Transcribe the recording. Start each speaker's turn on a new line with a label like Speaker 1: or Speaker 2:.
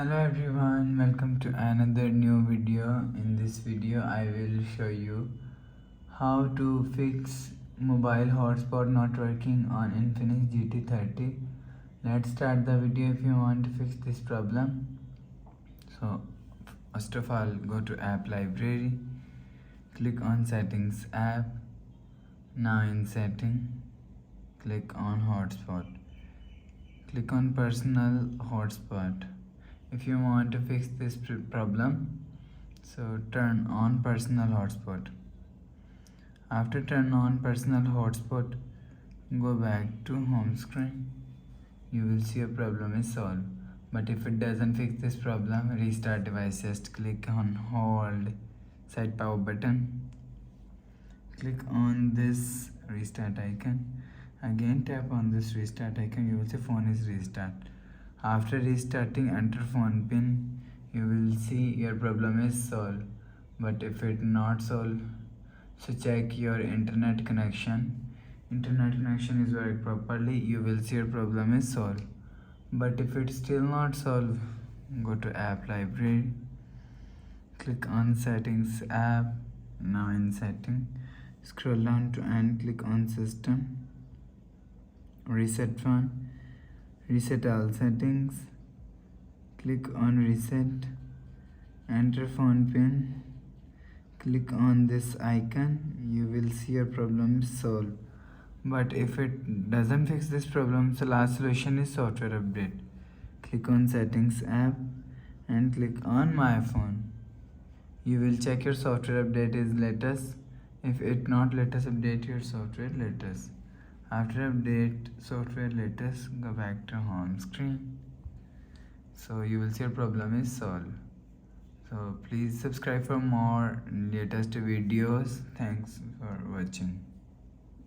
Speaker 1: Hello everyone, welcome to another new video. In this video I will show you how to fix mobile hotspot not working on Infinix GT30. Let's start the video if you want to fix this problem. So first of all, go to app library, click on settings app. Now in setting, click on hotspot, click on personal hotspot. If you want to fix this problem, so turn on personal hotspot. After turn on personal hotspot, go back to home screen. You will see a problem is solved. But if it doesn't fix this problem, restart device. Just click on hold side power button. Click on this restart icon. Again tap on this restart icon. You will see phone is restart. After restarting, enter phone pin. You will see your problem is solved. But if it not solved, so check your internet connection. Internet connection is work properly, you will see your problem is solved. But if it's still not solved, go to app library, click on settings app. Now in setting, scroll down to end, click on system, reset phone, reset all settings, click on reset, enter phone pin, click on this icon. You will see your problem is solved. But if it doesn't fix this problem, so last solution is software update. Click on settings app and click on my phone. You will check your software update is latest. If it not latest, update your software latest. After update software latest, go back to home screen. So you will see your problem is solved. So please subscribe for more latest videos. Thanks for watching.